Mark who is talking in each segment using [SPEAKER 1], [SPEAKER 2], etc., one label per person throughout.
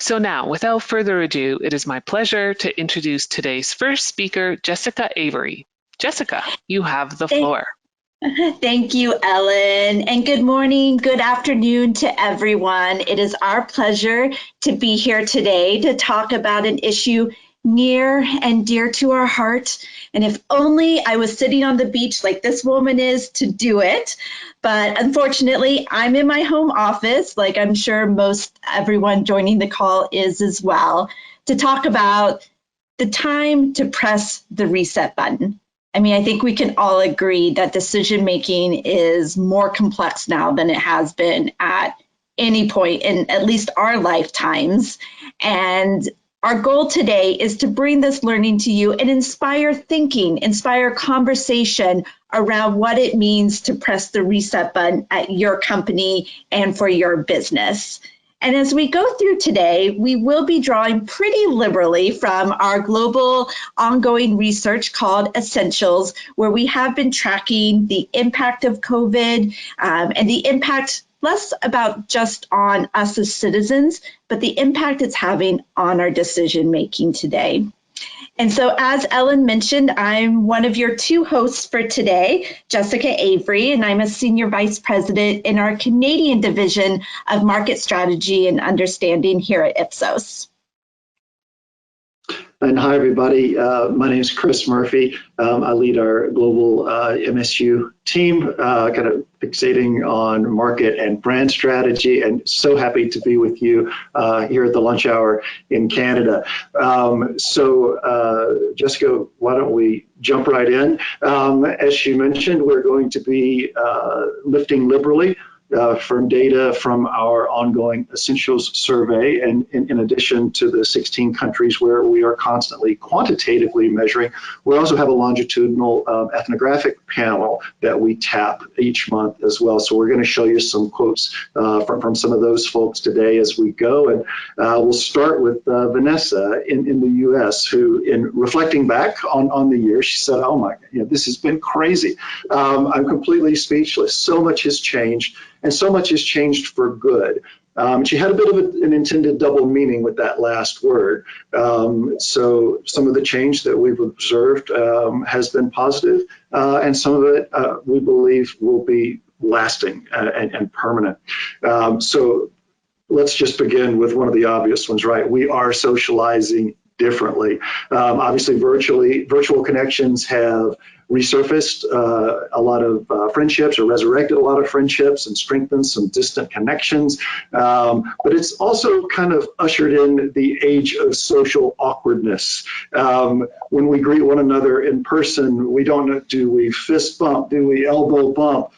[SPEAKER 1] So now, without further ado, it is my pleasure to introduce today's first speaker, Jessica Avery. Jessica, you have the floor.
[SPEAKER 2] Thank you, Ellen, and good morning, good afternoon to everyone. It is our pleasure to be here today to talk about an issue near and dear to our heart. And if only I was sitting on the beach like this woman is to do it. But unfortunately, I'm in my home office, like I'm sure most everyone joining the call is as well, to talk about the time to press the reset button. I mean, I think we can all agree that decision making is more complex now than it has been at any point in at least our lifetimes. And our goal today is to bring this learning to you and inspire thinking, inspire conversation around what it means to press the reset button at your company and for your business. And as we go through today, we will be drawing pretty liberally from our global ongoing research called Essentials, where we have been tracking the impact of COVID and the impact less about just on us as citizens, but the impact it's having on our decision making today. And so, as Ellen mentioned, I'm one of your two hosts for today, Jessica Avery, and I'm a Senior Vice President in our Canadian Division of Market Strategy and Understanding here at Ipsos.
[SPEAKER 3] And hi, everybody. My name is Chris Murphy. I lead our global MSU team, kind of fixating on market and brand strategy, and so happy to be with you here at the lunch hour in Canada. Jessica, why don't we jump right in? As she mentioned, we're going to be lifting liberally from data from our ongoing Essentials survey, and in addition to the 16 countries where we are constantly quantitatively measuring, we also have a longitudinal ethnographic panel that we tap each month as well. So we're going to show you some quotes from some of those folks today as we go, and we'll start with Vanessa in the US, who, in reflecting back on the year, she said, oh my, this has been crazy. I'm completely speechless. So much has changed. And so much has changed for good. She had a bit of an intended double meaning with that last word. So some of the change that we've observed has been positive, and some of it we believe will be lasting and permanent. So let's just begin with one of the obvious ones, right? We are socializing differently. Obviously, virtual connections have resurfaced a lot of friendships, or resurrected a lot of friendships, and strengthened some distant connections. But it's also kind of ushered in the age of social awkwardness. When we greet one another in person, we don't know, do we fist bump? Do we elbow bump?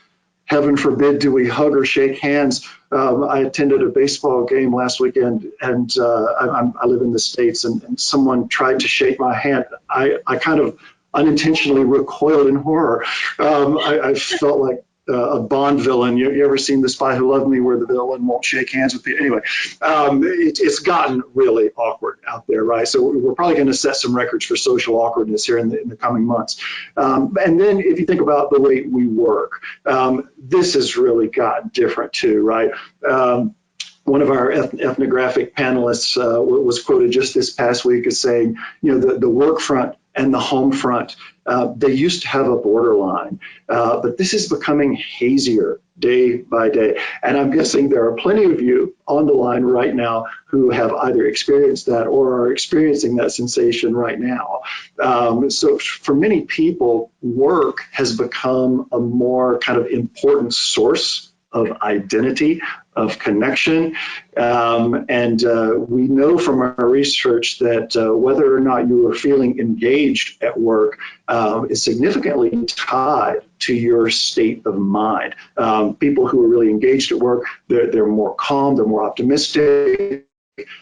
[SPEAKER 3] Heaven forbid, do we hug or shake hands? I attended a baseball game last weekend, and I live in the States, and someone tried to shake my hand. I kind of unintentionally recoiled in horror. I felt like a Bond villain. You ever seen The Spy Who Loved Me, where the villain won't shake hands with people? Anyway, it's gotten really awkward out there, right? So we're probably going to set some records for social awkwardness here in the coming months. And then if you think about the way we work, this has really gotten different too, right? One of our ethnographic panelists was quoted just this past week as saying, the work front and the home front, they used to have a borderline, but this is becoming hazier day by day. And I'm guessing there are plenty of you on the line right now who have either experienced that or are experiencing that sensation right now. So for many people, work has become a more kind of important source of identity, of connection. And we know from our research that whether or not you are feeling engaged at work is significantly tied to your state of mind. People who are really engaged at work, they're more calm, they're more optimistic,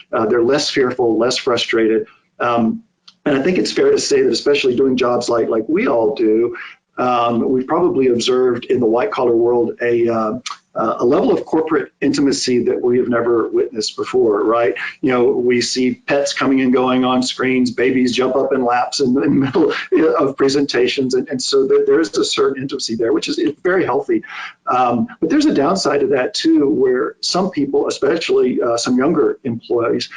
[SPEAKER 3] they're less fearful, less frustrated. And I think it's fair to say that, especially doing jobs like we all do, we've probably observed in the white collar world a a level of corporate intimacy that we have never witnessed before, right? We see pets coming and going on screens, babies jump up in laps in the middle of presentations, and so there's a certain intimacy there, which is very healthy. But there's a downside to that too, where some people, especially some younger employees,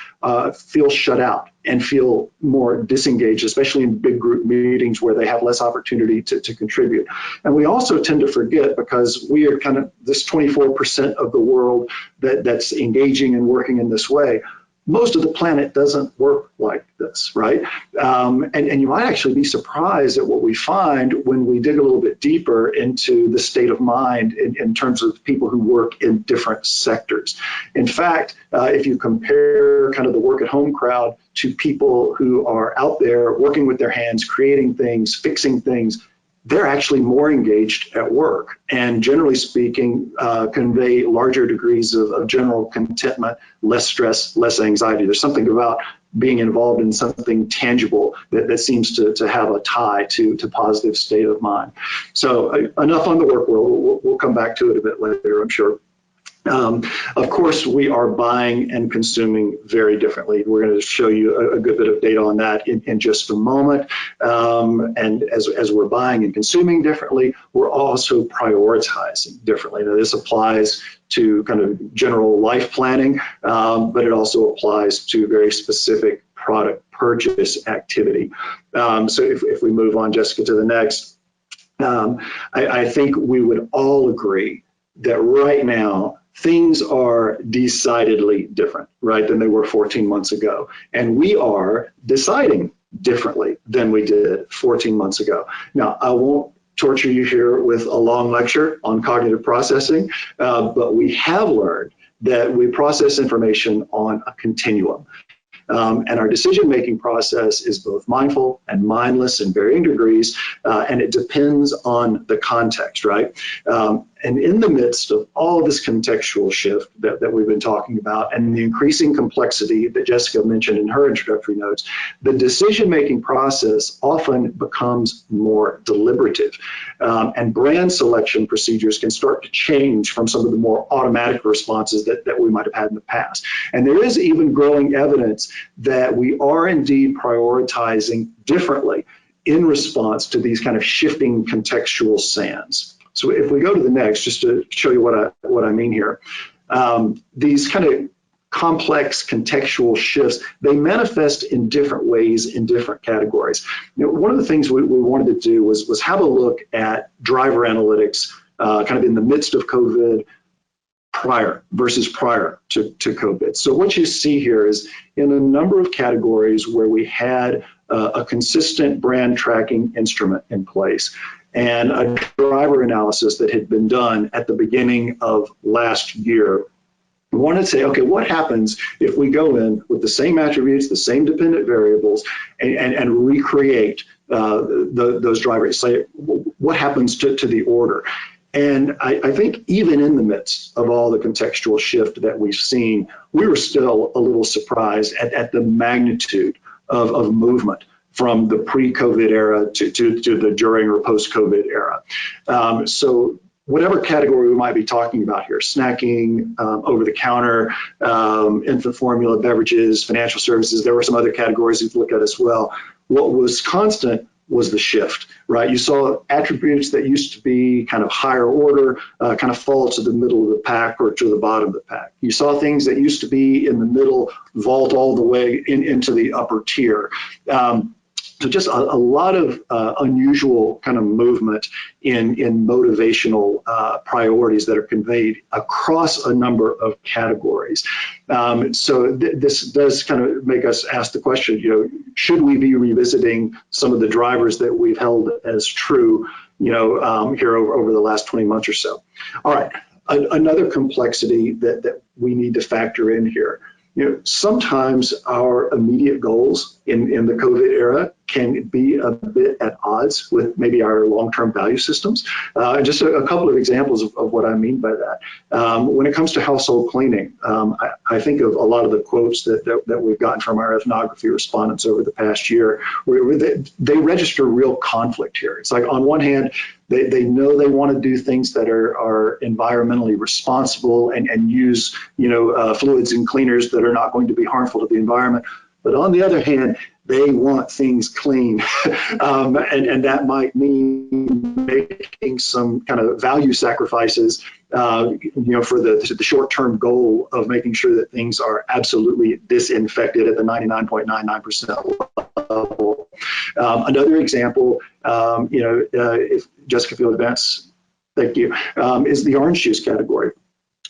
[SPEAKER 3] feel shut out and feel more disengaged, especially in big group meetings where they have less opportunity to contribute. And we also tend to forget, because we are kind of this 24% of the world that's engaging and working in this way. Most of the planet doesn't work like this, right? And you might actually be surprised at what we find when we dig a little bit deeper into the state of mind in terms of people who work in different sectors. In fact, if you compare kind of the work at home crowd to people who are out there working with their hands, creating things, fixing things, they're actually more engaged at work, and generally speaking, convey larger degrees of general contentment, less stress, less anxiety. There's something about being involved in something tangible that seems to have a tie to positive state of mind. So enough on the work world. We'll come back to it a bit later, I'm sure. Of course, we are buying and consuming very differently. We're going to show you a good bit of data on that in just a moment. And as we're buying and consuming differently, we're also prioritizing differently. Now, this applies to kind of general life planning, but it also applies to very specific product purchase activity. So if we move on, Jessica, to the next, I think we would all agree that right now, things are decidedly different, right, than they were 14 months ago. And we are deciding differently than we did 14 months ago. Now, I won't torture you here with a long lecture on cognitive processing, but we have learned that we process information on a continuum. And our decision-making process is both mindful and mindless in varying degrees, and it depends on the context, right? And in the midst of all of this contextual shift that we've been talking about, and the increasing complexity that Jessica mentioned in her introductory notes, the decision-making process often becomes more deliberative. And brand selection procedures can start to change from some of the more automatic responses that we might have had in the past. And there is even growing evidence that we are indeed prioritizing differently in response to these kind of shifting contextual sands. So if we go to the next, just to show you what I mean here, these kind of complex contextual shifts, they manifest in different ways in different categories. One of the things we wanted to do was have a look at driver analytics kind of in the midst of COVID, prior to COVID. So what you see here is in a number of categories where we had a consistent brand tracking instrument in place and a driver analysis that had been done at the beginning of last year. We wanted to say, okay, what happens if we go in with the same attributes, the same dependent variables, and recreate those drivers? Say, what happens to the order? And I think even in the midst of all the contextual shift that we've seen, we were still a little surprised at the magnitude of movement from the pre-COVID era to the during or post-COVID era. So whatever category we might be talking about here, snacking, over-the-counter, infant formula, beverages, financial services, there were some other categories you could look at as well. What was constant was the shift, right? You saw attributes that used to be kind of higher order kind of fall to the middle of the pack or to the bottom of the pack. You saw things that used to be in the middle vault all the way into the upper tier. So just a lot of unusual kind of movement in motivational priorities that are conveyed across a number of categories. So this does kind of make us ask the question, should we be revisiting some of the drivers that we've held as true, here over the last 20 months or so? All right, another complexity that we need to factor in here. Sometimes our immediate goals in the COVID era can be a bit at odds with maybe our long-term value systems. Just a couple of examples of what I mean by that. When it comes to household cleaning, I think of a lot of the quotes that we've gotten from our ethnography respondents over the past year, where they register real conflict here. It's like, on one hand, they know they want to do things that are environmentally responsible and use fluids and cleaners that are not going to be harmful to the environment. But on the other hand, they want things clean, and that might mean making some kind of value sacrifices, for the short-term goal of making sure that things are absolutely disinfected at the 99.99% level. Another example, if Jessica Field Advance, thank you, is the orange juice category,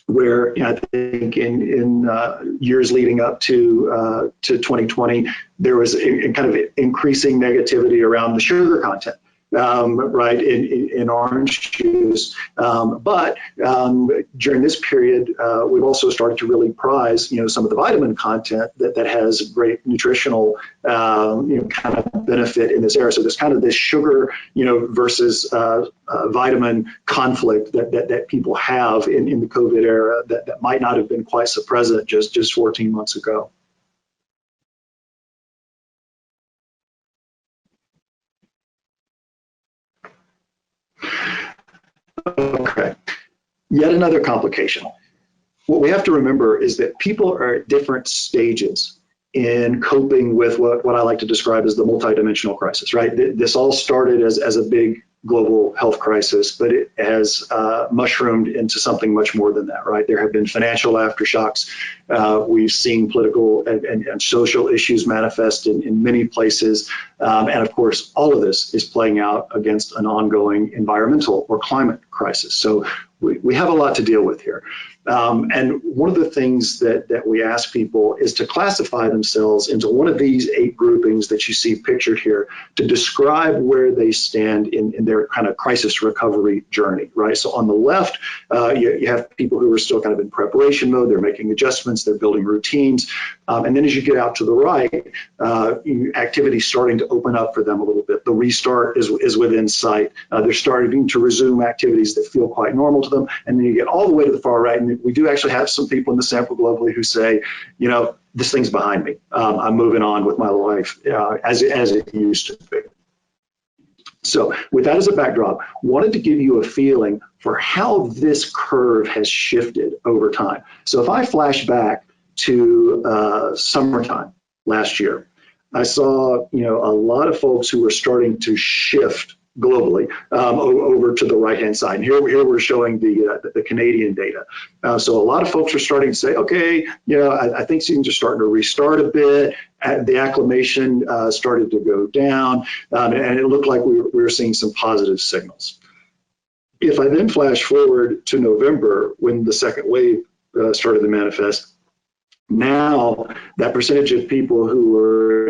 [SPEAKER 3] where I think in years leading up to 2020, there was a kind of increasing negativity around the sugar content, right, in orange juice. But during this period, we've also started to really prize, some of the vitamin content that has great nutritional, kind of benefit in this area. So there's kind of this sugar, versus vitamin conflict that people have in the COVID era that might not have been quite so present just 14 months ago. Okay, yet another complication. What we have to remember is that people are at different stages in coping with what I like to describe as the multidimensional crisis, right? This all started as a big global health crisis, but it has mushroomed into something much more than that, right? There have been financial aftershocks. We've seen political and social issues manifest in many places. And of course, all of this is playing out against an ongoing environmental or climate crisis. So we have a lot to deal with here. And one of the things that we ask people is to classify themselves into one of these 8 groupings that you see pictured here to describe where they stand in their kind of crisis recovery journey, right? So on the left, you have people who are still kind of in preparation mode. They're making adjustments, they're building routines. And then as you get out to the right, activity starting to open up for them a little bit. The restart is within sight. They're starting to resume activities that feel quite normal to them. And then you get all the way to the far right, and we do actually have some people in the sample globally who say, this thing's behind me. I'm moving on with my life as it used to be. So with that as a backdrop, wanted to give you a feeling for how this curve has shifted over time. So if I flash back to summertime last year, I saw a lot of folks who were starting to shift globally over to the right-hand side. And here we're showing the Canadian data. So a lot of folks are starting to say, okay, I think things are starting to restart a bit. The acclimation started to go down, and it looked like we were seeing some positive signals. If I then flash forward to November, when the second wave started to manifest, now that percentage of people who were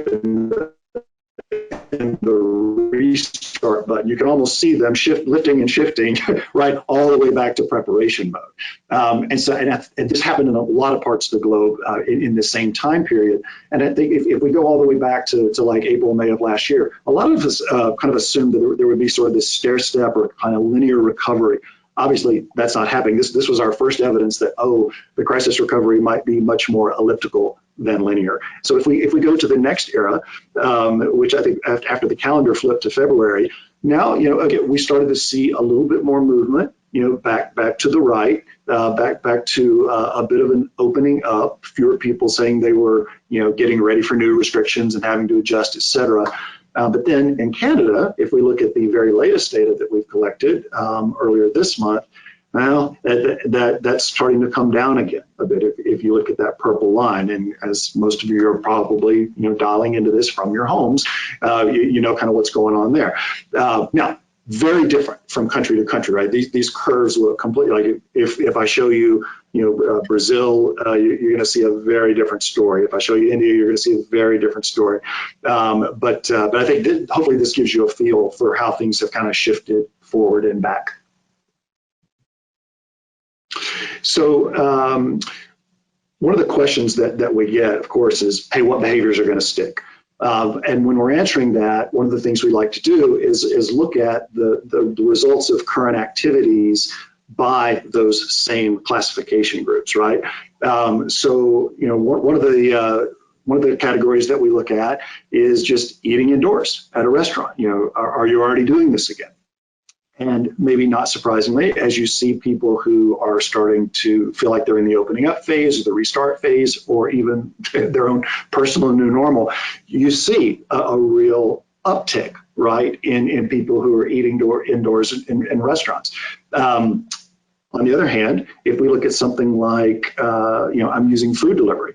[SPEAKER 3] in the restart button, you can almost see them lifting and shifting right all the way back to preparation mode. And this happened in a lot of parts of the globe in the same time period. And I think if we go all the way back to like April, May of last year, a lot of us kind of assumed that there would be sort of this stair step or kind of linear recovery. Obviously, that's not happening. This was our first evidence that, the crisis recovery might be much more elliptical than linear. So if we go to the next era, which I think after the calendar flipped to February, now, again, we started to see a little bit more movement, back to the right, back to a bit of an opening up, fewer people saying they were, getting ready for new restrictions and having to adjust, et cetera. But then in Canada, if we look at the very latest data that we've collected earlier this month, well, that's starting to come down again a bit if you look at that purple line. And as most of you are probably dialing into this from your homes, you know kind of what's going on there. Now, very different from country to country, right? These curves look completely like if I show you, Brazil, you're going to see a very different story. If I show you India, you're going to see a very different story. But I think hopefully this gives you a feel for how things have kind of shifted forward and back. So one of the questions that we get, of course, is, hey, what behaviors are going to stick? And when we're answering that, one of the things we like to do is look at the results of current activities by those same classification groups, right? So, you know, one of the categories that we look at is just eating indoors at a restaurant. You know, are you already doing this again? And maybe not surprisingly, as you see people who are starting to feel like they're in the opening up phase or the restart phase, or even their own personal new normal, you see a real uptick, right, in people who are eating indoors in restaurants. On the other hand, if we look at something like, you know, I'm using food delivery.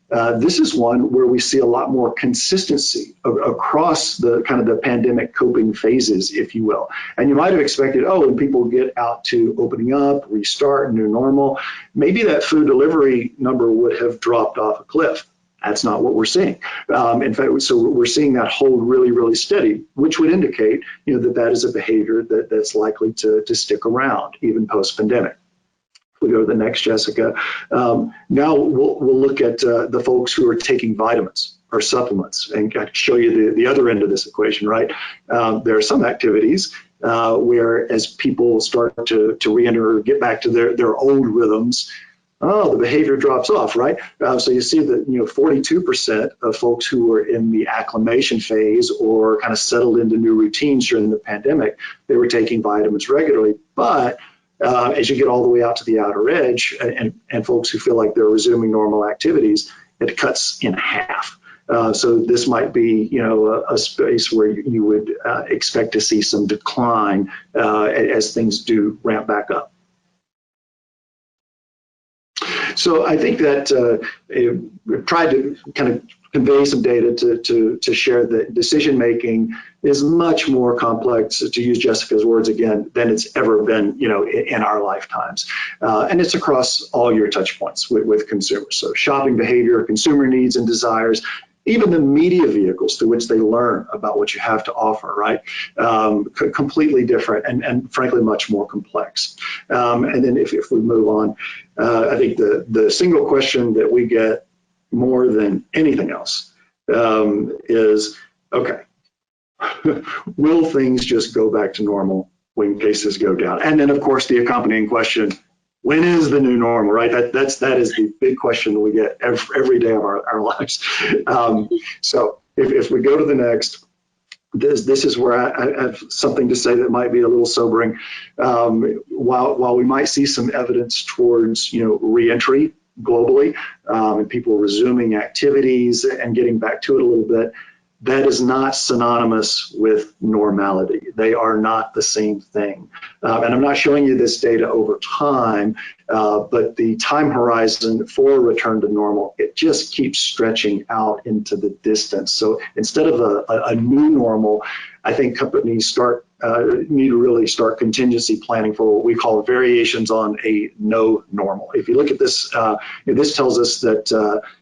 [SPEAKER 3] This is one where we see a lot more consistency across the kind of the pandemic coping phases, if you will. And you might have expected, oh, when people get out to opening up, restart, new normal, maybe that food delivery number would have dropped off a cliff. That's not what we're seeing. In fact, so we're seeing that hold really, really steady, which would indicate, you know, that is a behavior that's likely to stick around even post-pandemic. We go to the next, Jessica. Now we'll look at the folks who are taking vitamins or supplements and show you the other end of this equation, right? There are some activities where as people start to re-enter or get back to their old rhythms, the behavior drops off, right? So you see that, you know, 42% of folks who were in the acclimation phase or kind of settled into new routines during the pandemic, they were taking vitamins regularly, but as you get all the way out to the outer edge and folks who feel like they're resuming normal activities, it cuts in half. So this might be, you know, a space where you would expect to see some decline as things do ramp back up. So I think that we've tried to kind of convey some data to share that decision making is much more complex, to use Jessica's words again, than it's ever been, you know, in our lifetimes. And it's across all your touch points with consumers. So shopping behavior, consumer needs and desires, even the media vehicles through which they learn about what you have to offer, right? Completely different and frankly, much more complex. And then if we move on, I think the single question that we get more than anything else is, okay, will things just go back to normal when cases go down? And then of course the accompanying question, when is the new normal, right? That is the big question that we get every day of our lives. So if we go to the next, this is where I have something to say that might be a little sobering. While we might see some evidence towards, you know, reentry globally and people resuming activities and getting back to it a little bit, that is not synonymous with normality. They are not the same thing. And I'm not showing you this data over time, but the time horizon for a return to normal, it just keeps stretching out into the distance. So instead of a new normal, I think companies need to really start contingency planning for what we call variations on a no normal. If you look at this, this tells us that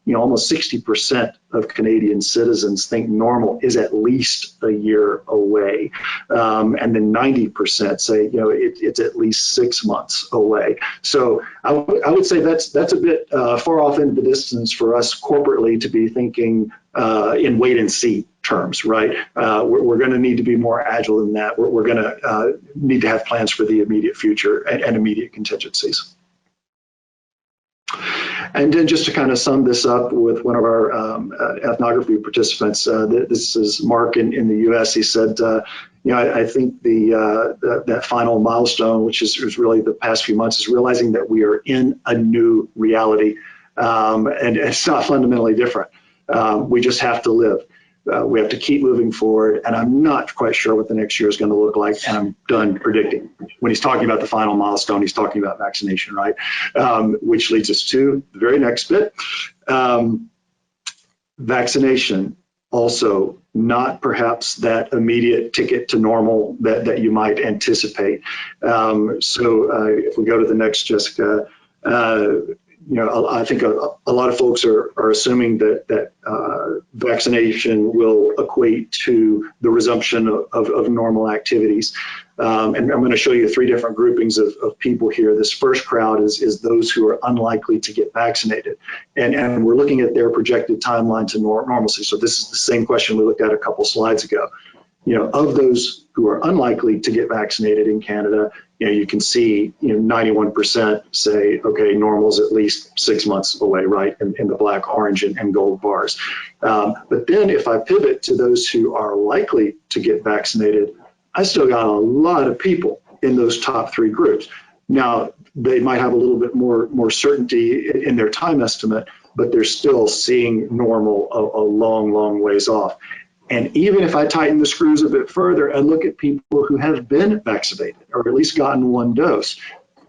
[SPEAKER 3] you know, almost 60% of Canadian citizens think normal is at least a year away, and then 90% say, you know, it's at least 6 months away. So I would say that's a bit far off into the distance for us corporately to be thinking in wait and see terms, right? We're going to need to be more agile than that. We're going to need to have plans for the immediate future and immediate contingencies. And then just to kind of sum this up with one of our ethnography participants, this is Mark in the US, he said, you know, I think that final milestone, which is really the past few months, is realizing that we are in a new reality, and it's not fundamentally different. We just have to live. We have to keep moving forward, and I'm not quite sure what the next year is going to look like, and I'm done predicting. When he's talking about the final milestone, he's talking about vaccination, right? Which leads us to the very next bit. Vaccination, also not perhaps that immediate ticket to normal that you might anticipate. So if we go to the next, Jessica, I think a lot of folks are assuming that vaccination will equate to the resumption of normal activities. And I'm going to show you three different groupings of people here. This first crowd is those who are unlikely to get vaccinated. And we're looking at their projected timeline to normalcy. So this is the same question we looked at a couple slides ago. Of those who are unlikely to get vaccinated in Canada, you can see 91% say, okay, normal's at least 6 months away, right, in the black, orange, and gold bars. But then if I pivot to those who are likely to get vaccinated, I still got a lot of people in those top three groups. Now, they might have a little bit more certainty in their time estimate, but they're still seeing normal a long, long ways off. And even if I tighten the screws a bit further and look at people who have been vaccinated or at least gotten one dose,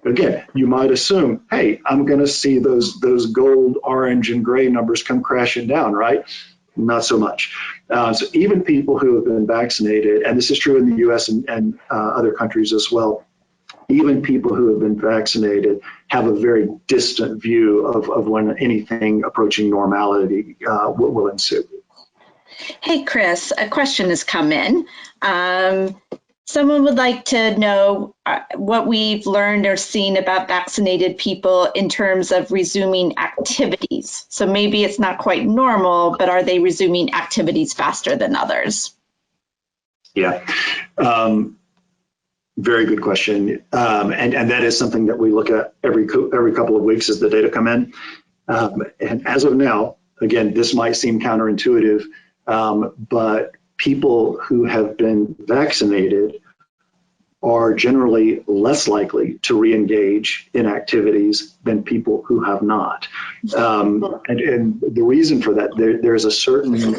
[SPEAKER 3] again, you might assume, hey, I'm going to see those gold, orange, and gray numbers come crashing down, right? Not so much. So even people who have been vaccinated, and this is true in the US and other countries as well, even people who have been vaccinated have a very distant view of when anything approaching normality will ensue.
[SPEAKER 2] Hey, Chris, a question has come in. Someone would like to know what we've learned or seen about vaccinated people in terms of resuming activities. So maybe it's not quite normal, but are they resuming activities faster than others?
[SPEAKER 3] Yeah, very good question. And that is something that we look at every couple of weeks as the data come in. And as of now, again, this might seem counterintuitive, but people who have been vaccinated are generally less likely to re-engage in activities than people who have not. And the reason for that, there's a certain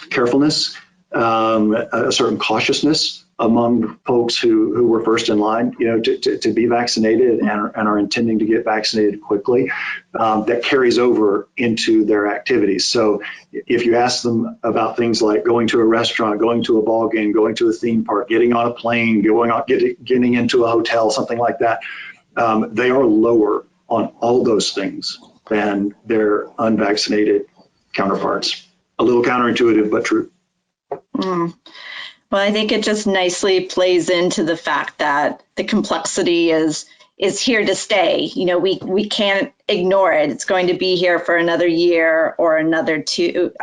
[SPEAKER 3] carefulness, a certain cautiousness among folks who were first in line, to be vaccinated and are intending to get vaccinated quickly, that carries over into their activities. So if you ask them about things like going to a restaurant, going to a ball game, going to a theme park, getting on a plane, getting into a hotel, something like that, they are lower on all those things than their unvaccinated counterparts. A little counterintuitive, but true.
[SPEAKER 2] Well, I think it just nicely plays into the fact that the complexity is here to stay. We can't ignore it. It's going to be here for another year or another two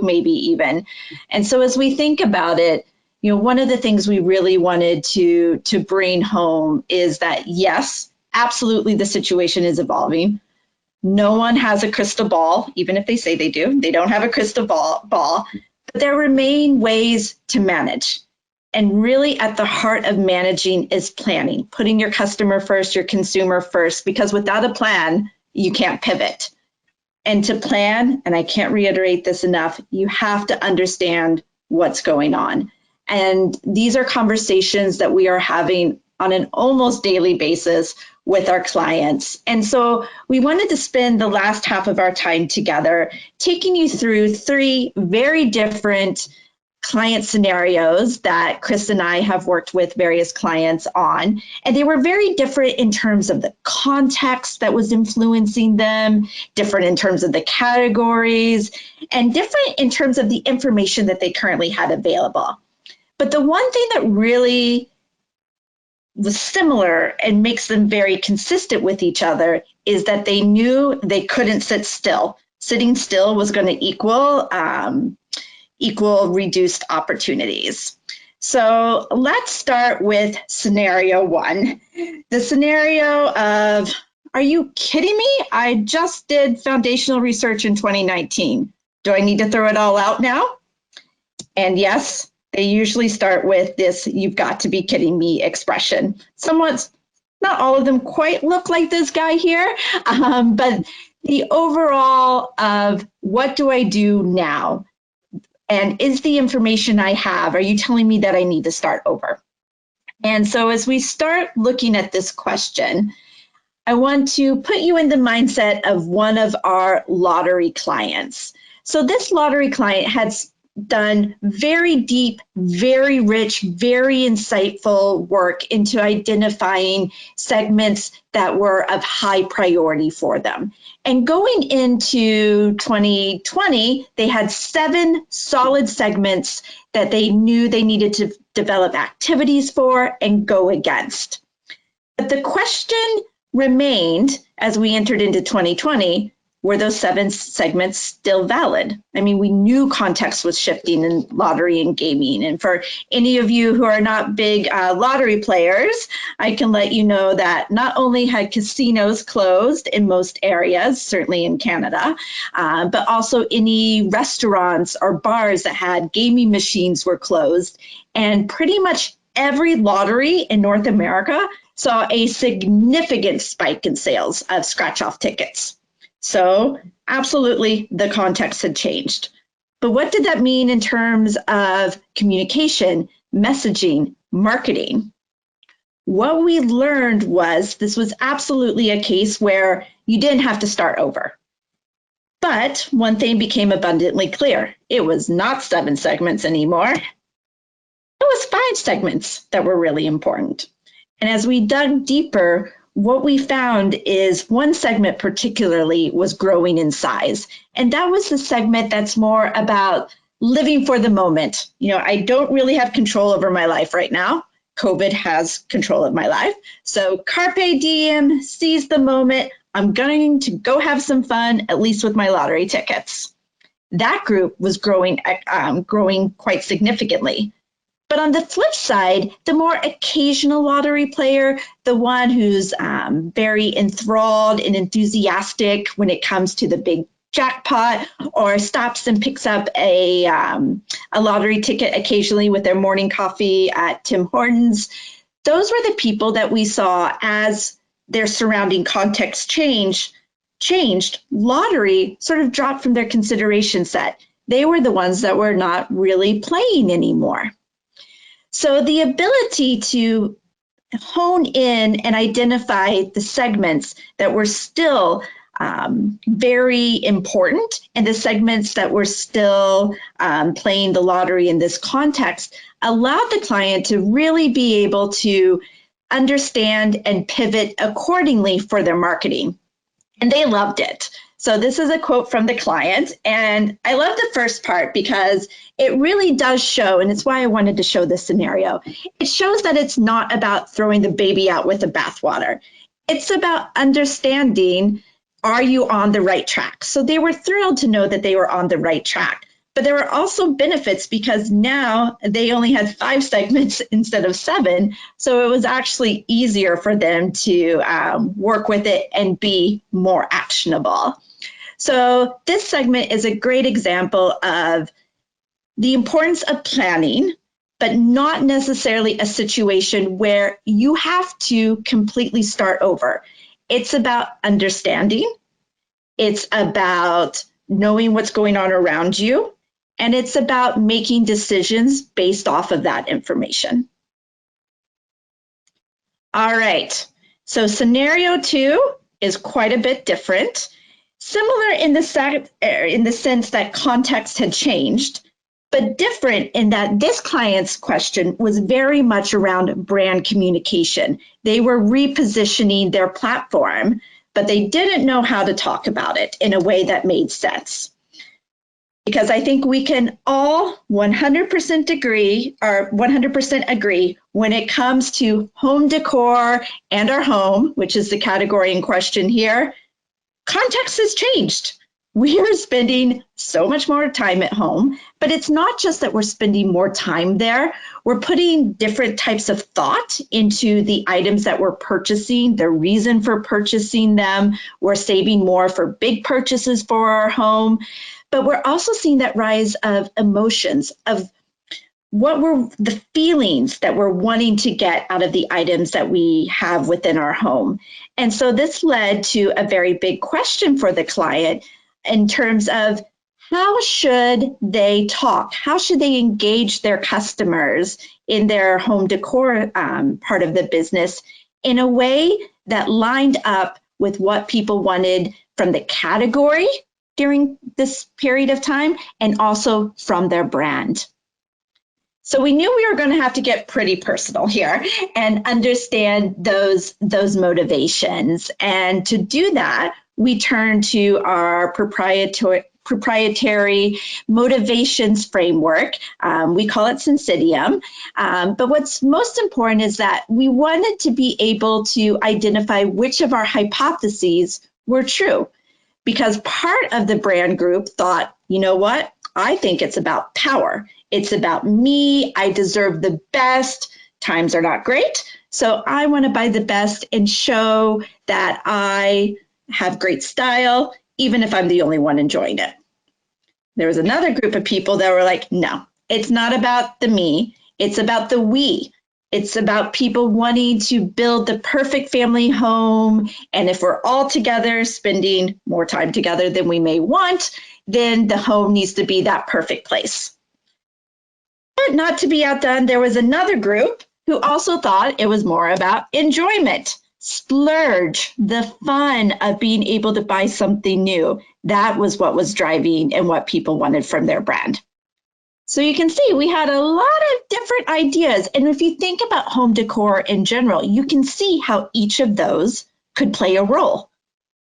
[SPEAKER 2] maybe even. And so as we think about it, one of the things we really wanted to bring home is that, yes, absolutely the situation is evolving. No one has a crystal ball, even if they say they do. They don't have a crystal ball. But there remain ways to manage. And really at the heart of managing is planning, putting your customer first, your consumer first, because without a plan, you can't pivot. And to plan, and I can't reiterate this enough, you have to understand what's going on. And these are conversations that we are having on an almost daily basis with our clients. And so we wanted to spend the last half of our time together taking you through three very different client scenarios that Chris and I have worked with various clients on. And they were very different in terms of the context that was influencing them, different in terms of the categories, and different in terms of the information that they currently had available. But the one thing that really was similar and makes them very consistent with each other is that they knew they couldn't sit still. Sitting still was going to equal reduced opportunities. So let's start with scenario one. The scenario of, are you kidding me? I just did foundational research in 2019. Do I need to throw it all out now? And yes, they usually start with this, you've got to be kidding me expression. Somewhat, not all of them quite look like this guy here, but the overall of what do I do now? And is the information I have, are you telling me that I need to start over? And so as we start looking at this question, I want to put you in the mindset of one of our lottery clients. So this lottery client had done very deep, very rich, very insightful work into identifying segments that were of high priority for them. And going into 2020, they had 7 solid segments that they knew they needed to develop activities for and go against. But the question remained as we entered into 2020, were those 7 segments still valid? I mean, we knew context was shifting in lottery and gaming. And for any of you who are not big lottery players, I can let you know that not only had casinos closed in most areas, certainly in Canada, but also any restaurants or bars that had gaming machines were closed. And pretty much every lottery in North America saw a significant spike in sales of scratch-off tickets. So absolutely, the context had changed. But what did that mean in terms of communication, messaging, marketing? What we learned was this was absolutely a case where you didn't have to start over. But one thing became abundantly clear. It was not 7 segments anymore. It was 5 segments that were really important. And as we dug deeper, what we found is one segment particularly was growing in size. And that was the segment that's more about living for the moment. You know, I don't really have control over my life right now. COVID has control of my life. So carpe diem, seize the moment. I'm going to go have some fun, at least with my lottery tickets. That group was growing quite significantly. But on the flip side, the more occasional lottery player, the one who's very enthralled and enthusiastic when it comes to the big jackpot, or stops and picks up a lottery ticket occasionally with their morning coffee at Tim Hortons, those were the people that we saw as their surrounding context changed. Lottery sort of dropped from their consideration set. They were the ones that were not really playing anymore. So the ability to hone in and identify the segments that were still very important and the segments that were still playing the lottery in this context allowed the client to really be able to understand and pivot accordingly for their marketing. And they loved it. So this is a quote from the client, and I love the first part because it really does show, and it's why I wanted to show this scenario. It shows that it's not about throwing the baby out with the bathwater. It's about understanding, are you on the right track? So they were thrilled to know that they were on the right track. But there were also benefits because now they only had 5 segments instead of 7. So it was actually easier for them to work with it and be more actionable. So this segment is a great example of the importance of planning, but not necessarily a situation where you have to completely start over. It's about understanding. It's about knowing what's going on around you. And it's about making decisions based off of that information. All right, so scenario 2 is quite a bit different. Similar in the sense that context had changed, but different in that this client's question was very much around brand communication. They were repositioning their platform, but they didn't know how to talk about it in a way that made sense. Because I think we can all 100% agree when it comes to home decor and our home, which is the category in question here, context has changed. We are spending so much more time at home, but it's not just that we're spending more time there. We're putting different types of thought into the items that we're purchasing, the reason for purchasing them. We're saving more for big purchases for our home, but we're also seeing that rise of emotions, of what were the feelings that we're wanting to get out of the items that we have within our home. And so this led to a very big question for the client in terms of how should they talk? How should they engage their customers in their home decor part of the business in a way that lined up with what people wanted from the category during this period of time, and also from their brand. So we knew we were going to have to get pretty personal here and understand those motivations. And to do that, we turned to our proprietary motivations framework. We call it Syncidium. But what's most important is that we wanted to be able to identify which of our hypotheses were true. Because part of the brand group thought, you know what? I think it's about power. It's about me. I deserve the best. Times are not great. So I want to buy the best and show that I have great style, even if I'm the only one enjoying it. There was another group of people that were like, no, it's not about the me. It's about the we. It's about people wanting to build the perfect family home. And if we're all together, spending more time together than we may want, then the home needs to be that perfect place. But not to be outdone, there was another group who also thought it was more about enjoyment, splurge, the fun of being able to buy something new. That was what was driving and what people wanted from their brand. So you can see we had a lot of different ideas. And if you think about home decor in general, you can see how each of those could play a role.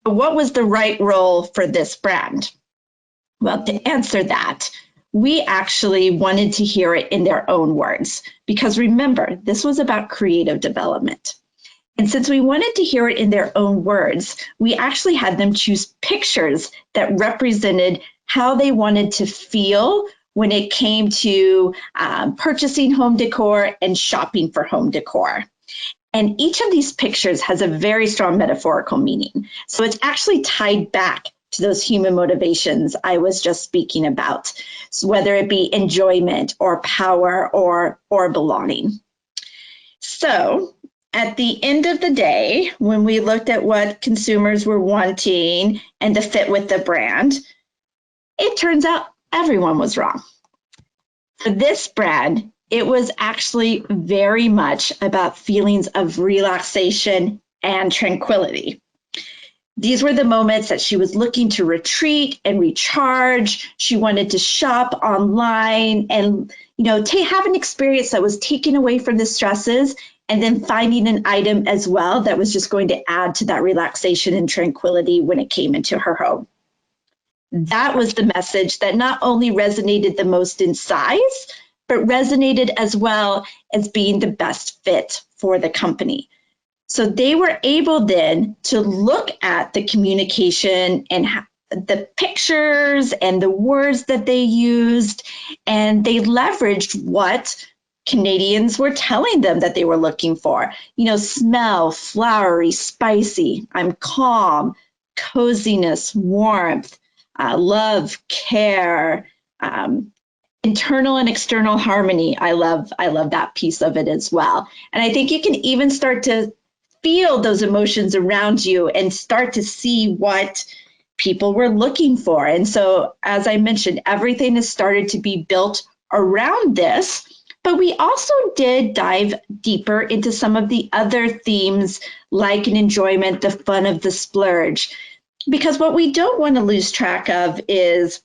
[SPEAKER 2] But what was the right role for this brand? Well, to answer that, we actually wanted to hear it in their own words, because remember, this was about creative development. And since we wanted to hear it in their own words, we actually had them choose pictures that represented how they wanted to feel when it came to purchasing home decor and shopping for home decor. And each of these pictures has a very strong metaphorical meaning. So it's actually tied back to those human motivations I was just speaking about, so whether it be enjoyment or power or belonging. So at the end of the day, when we looked at what consumers were wanting and to fit with the brand, it turns out everyone was wrong. For this brand, it was actually very much about feelings of relaxation and tranquility. These were the moments that she was looking to retreat and recharge. She wanted to shop online and, have an experience that was taken away from the stresses, and then finding an item as well that was just going to add to that relaxation and tranquility when it came into her home. That was the message that not only resonated the most in size, but resonated as well as being the best fit for the company. So they were able then to look at the communication and the pictures and the words that they used, and they leveraged what Canadians were telling them that they were looking for. Smell, flowery, spicy. I'm calm, coziness, warmth, love, care, internal and external harmony. I love that piece of it as well. And I think you can even start to feel those emotions around you and start to see what people were looking for. And so, as I mentioned, everything has started to be built around this, but we also did dive deeper into some of the other themes like an enjoyment, the fun of the splurge. Because what we don't want to lose track of is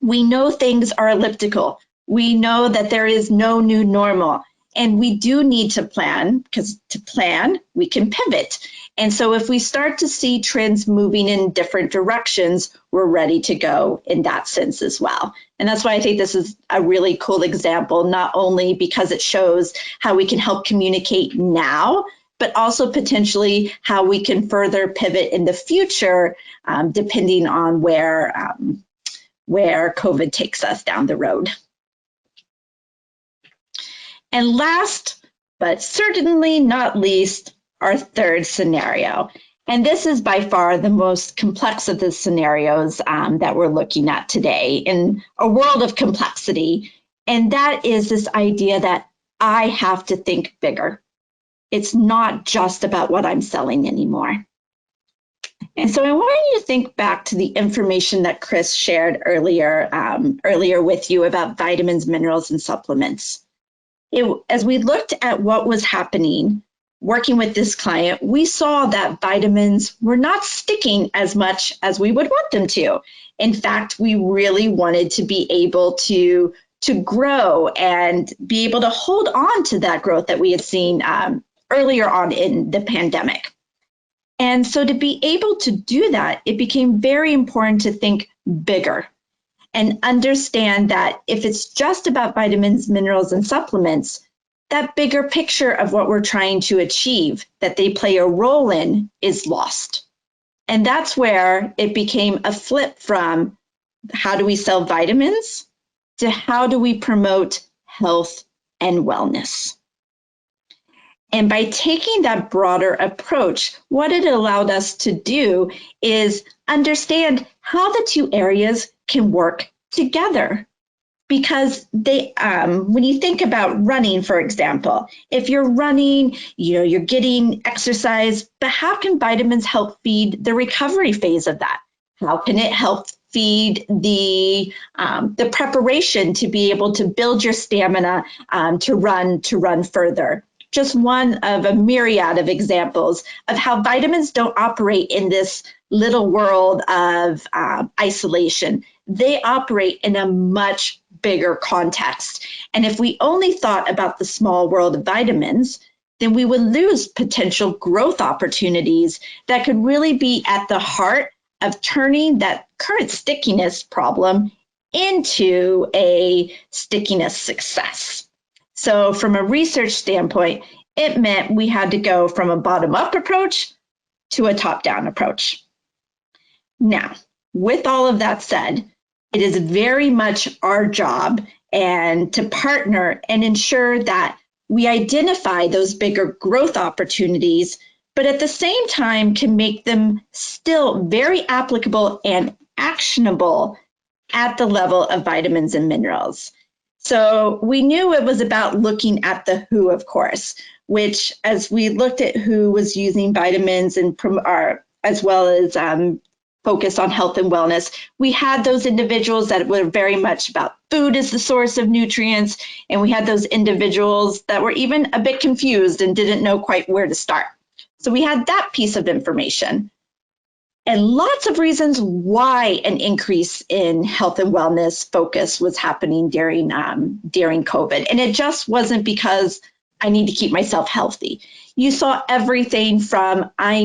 [SPEAKER 2] we know things are elliptical. We know that there is no new normal. And we do need to plan, because to plan, we can pivot. And so if we start to see trends moving in different directions, we're ready to go in that sense as well. And that's why I think this is a really cool example, not only because it shows how we can help communicate now, but also potentially how we can further pivot in the future, depending on where COVID takes us down the road. And last, but certainly not least, our third scenario. And this is by far the most complex of the scenarios that we're looking at today in a world of complexity. And that is this idea that I have to think bigger. It's not just about what I'm selling anymore. And so I want you to think back to the information that Chris shared earlier with you about vitamins, minerals, and supplements. As we looked at what was happening, working with this client, we saw that vitamins were not sticking as much as we would want them to. In fact, we really wanted to be able to grow and be able to hold on to that growth that we had seen earlier on in the pandemic. And so to be able to do that, it became very important to think bigger and understand that if it's just about vitamins, minerals, and supplements, that bigger picture of what we're trying to achieve, that they play a role in, is lost. And that's where it became a flip from how do we sell vitamins to how do we promote health and wellness. And by taking that broader approach, what it allowed us to do is understand how the two areas can work together. Because they, when you think about running, for example, if you're running, you're getting exercise, but how can vitamins help feed the recovery phase of that? How can it help feed the preparation to be able to build your stamina to run further? Just one of a myriad of examples of how vitamins don't operate in this little world of isolation. They operate in a much bigger context. And if we only thought about the small world of vitamins, then we would lose potential growth opportunities that could really be at the heart of turning that current stickiness problem into a stickiness success. So from a research standpoint, it meant we had to go from a bottom-up approach to a top-down approach. Now, with all of that said, it is very much our job and to partner and ensure that we identify those bigger growth opportunities, but at the same time can make them still very applicable and actionable at the level of vitamins and minerals. So we knew it was about looking at the who, of course, which as we looked at who was using vitamins and as well as focus on health and wellness, we had those individuals that were very much about food as the source of nutrients, and we had those individuals that were even a bit confused and didn't know quite where to start. So we had that piece of information. And lots of reasons why an increase in health and wellness focus was happening during COVID. And it just wasn't because I need to keep myself healthy. You saw everything from I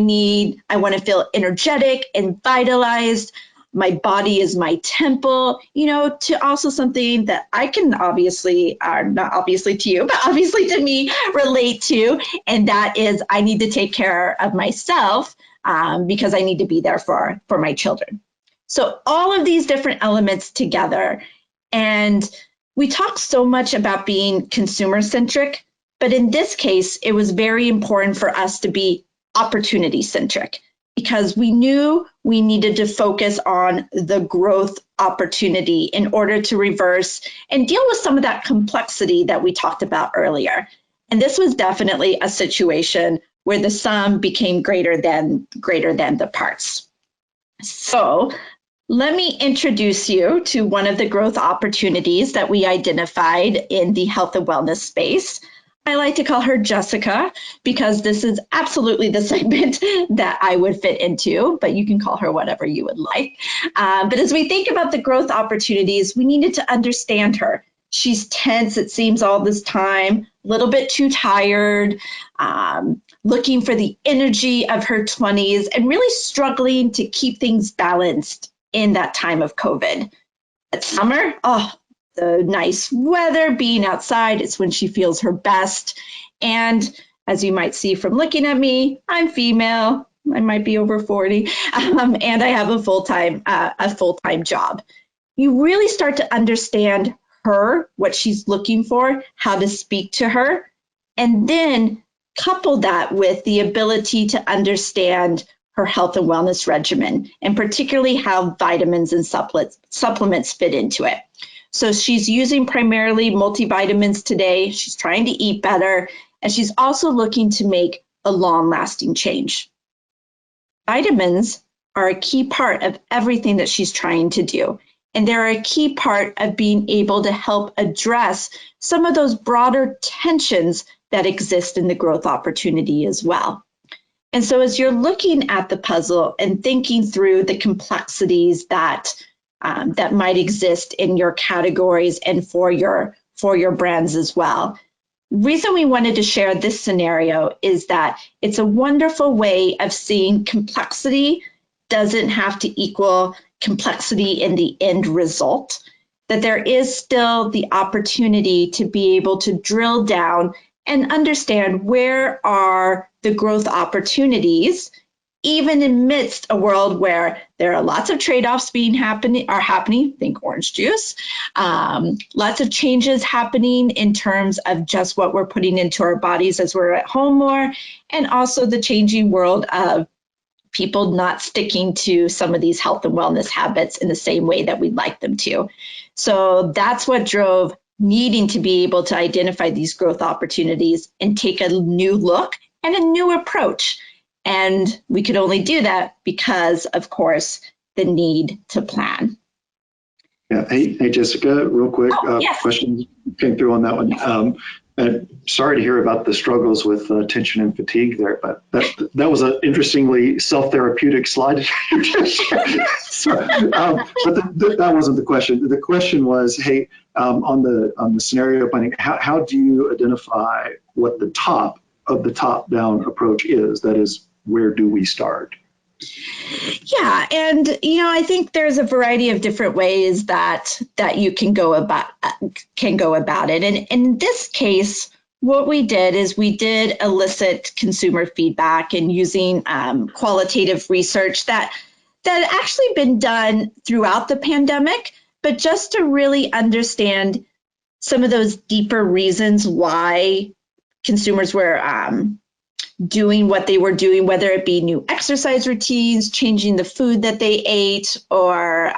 [SPEAKER 2] want to feel energetic and vitalized. My body is my temple, to also something that I can obviously, not obviously to you, but obviously to me, relate to. And that is I need to take care of myself because I need to be there for my children. So all of these different elements together. And we talk so much about being consumer centric, but in this case, it was very important for us to be opportunity centric because we knew we needed to focus on the growth opportunity in order to reverse and deal with some of that complexity that we talked about earlier. And this was definitely a situation where the sum became greater than the parts. So let me introduce you to one of the growth opportunities that we identified in the health and wellness space. I like to call her Jessica because this is absolutely the segment that I would fit into, but you can call her whatever you would like. But as we think about the growth opportunities, we needed to understand her. She's tense, it seems, all this time, a little bit too tired, looking for the energy of her 20s and really struggling to keep things balanced in that time of COVID. At summer, the nice weather, being outside, it's when she feels her best. And as you might see from looking at me, I'm female. I might be over 40, and I have a full-time job. You really start to understand her, what she's looking for, how to speak to her, and then couple that with the ability to understand her health and wellness regimen, and particularly how vitamins and supplements fit into it. So she's using primarily multivitamins today. She's trying to eat better, and she's also looking to make a long-lasting change. Vitamins are a key part of everything that she's trying to do, and they're a key part of being able to help address some of those broader tensions that exist in the growth opportunity as well. And so as you're looking at the puzzle and thinking through the complexities that that might exist in your categories and for your brands as well, the reason we wanted to share this scenario is that it's a wonderful way of seeing complexity doesn't have to equal complexity in the end result, that there is still the opportunity to be able to drill down and understand where are the growth opportunities, even amidst a world where there are lots of trade-offs happening, think orange juice, lots of changes happening in terms of just what we're putting into our bodies as we're at home more, and also the changing world of people not sticking to some of these health and wellness habits in the same way that we'd like them to. So that's what drove needing to be able to identify these growth opportunities and take a new look and a new approach. And we could only do that because, of course, the need to plan.
[SPEAKER 3] Yeah. Hey, Jessica, real quick,
[SPEAKER 2] Yes.
[SPEAKER 3] question came through on that one. Sorry to hear about the struggles with tension and fatigue there, but that was an interestingly self-therapeutic slide. So, but that wasn't the question. The question was, hey, on the scenario planning, how do you identify what the top of the top-down approach is? That is, where do we start?
[SPEAKER 2] Yeah, and I think there's a variety of different ways that you can go about it. And in this case, what we did is we did elicit consumer feedback and using qualitative research that actually been done throughout the pandemic, but just to really understand some of those deeper reasons why consumers were doing what they were doing, whether it be new exercise routines, changing the food that they ate, or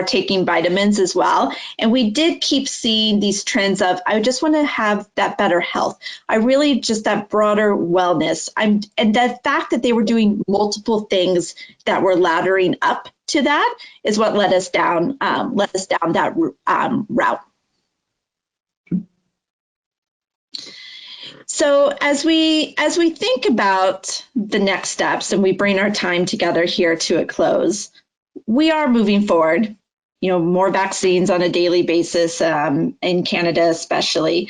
[SPEAKER 2] taking vitamins as well. And we did keep seeing these trends of, I just want to have that better health. I really just that broader wellness. And the fact that they were doing multiple things that were laddering up to that is what led us down that route. So as we think about the next steps and we bring our time together here to a close, we are moving forward, more vaccines on a daily basis, in Canada especially,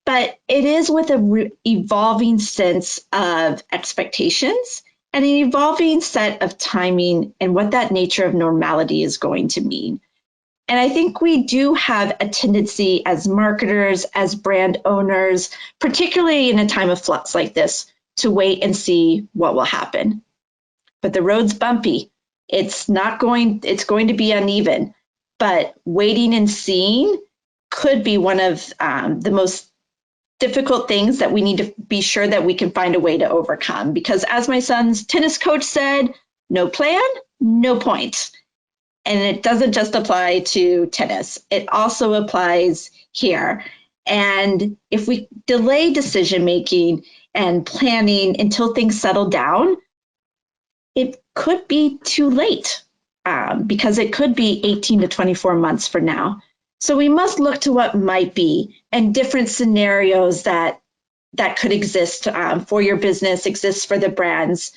[SPEAKER 2] but it is with an evolving sense of expectations and an evolving set of timing and what that nature of normality is going to mean. And I think we do have a tendency as marketers, as brand owners, particularly in a time of flux like this, to wait and see what will happen. But the road's bumpy. It's going to be uneven, but waiting and seeing could be one of the most difficult things that we need to be sure that we can find a way to overcome. Because as my son's tennis coach said, no plan, no point. And it doesn't just apply to tennis. It also applies here. And if we delay decision making and planning until things settle down, it could be too late because it could be 18 to 24 months from now. So we must look to what might be and different scenarios that could exist for your business, exist for the brands.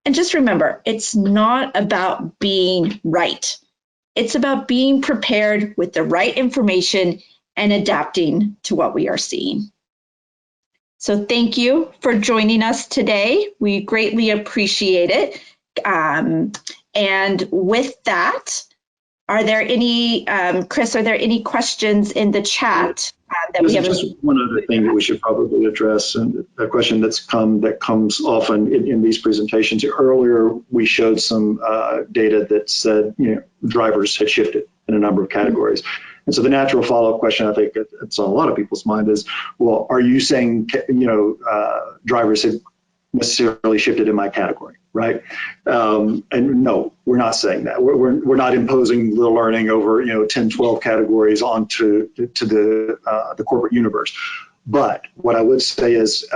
[SPEAKER 2] And just remember, it's not about being right. It's about being prepared with the right information and adapting to what we are seeing. So thank you for joining us today. We greatly appreciate it. And with that, are there any, Chris, are there any questions in the chat that we have?
[SPEAKER 3] Just one other thing that we should probably address, and a question that comes often in these presentations. Earlier, we showed some data that said drivers had shifted in a number of categories. And so the natural follow-up question, I think it's on a lot of people's mind is, well, are you saying drivers have necessarily shifted in my category, right? And no, we're not saying that. We're not imposing the learning over 10, 12 categories onto the corporate universe. But what I would say is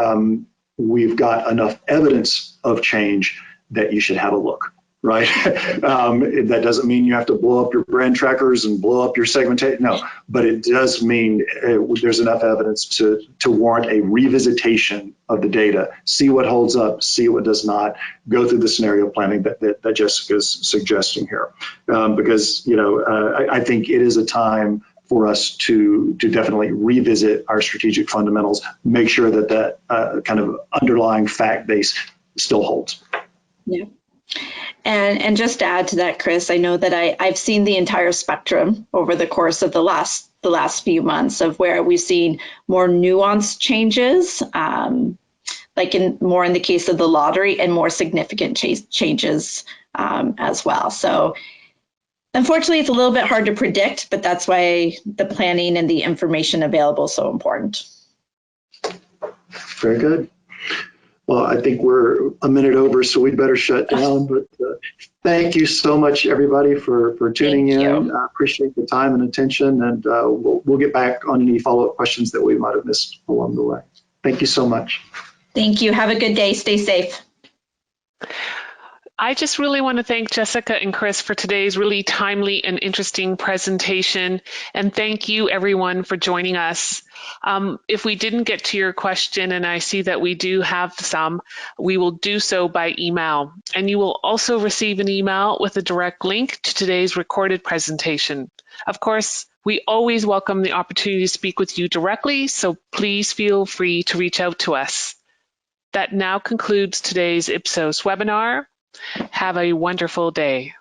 [SPEAKER 3] we've got enough evidence of change that you should have a look. right? That doesn't mean you have to blow up your brand trackers and blow up your segmentation. No, but it does mean there's enough evidence to warrant a revisitation of the data, see what holds up, see what does not, go through the scenario planning that Jessica's suggesting here. Because, I think it is a time for us to definitely revisit our strategic fundamentals, make sure that kind of underlying fact base still holds.
[SPEAKER 2] Yeah. And just to add to that, Chris, I know that I've seen the entire spectrum over the course of the last few months of where we've seen more nuanced changes, like more in the case of the lottery, and more significant changes as well. So unfortunately, it's a little bit hard to predict, but that's why the planning and the information available is so important.
[SPEAKER 3] Very good. Well, I think we're a minute over, so we'd better shut down. But thank you so much, everybody, for tuning in. I appreciate the time and attention, and we'll get back on any follow-up questions that we might have missed along the way. Thank you so much.
[SPEAKER 2] Thank you. Have a good day. Stay safe.
[SPEAKER 1] I just really want to thank Jessica and Chris for today's really timely and interesting presentation. And thank you, everyone, for joining us. If we didn't get to your question, and I see that we do have some, we will do so by email. And you will also receive an email with a direct link to today's recorded presentation. Of course, we always welcome the opportunity to speak with you directly, so please feel free to reach out to us. That now concludes today's Ipsos webinar. Have a wonderful day.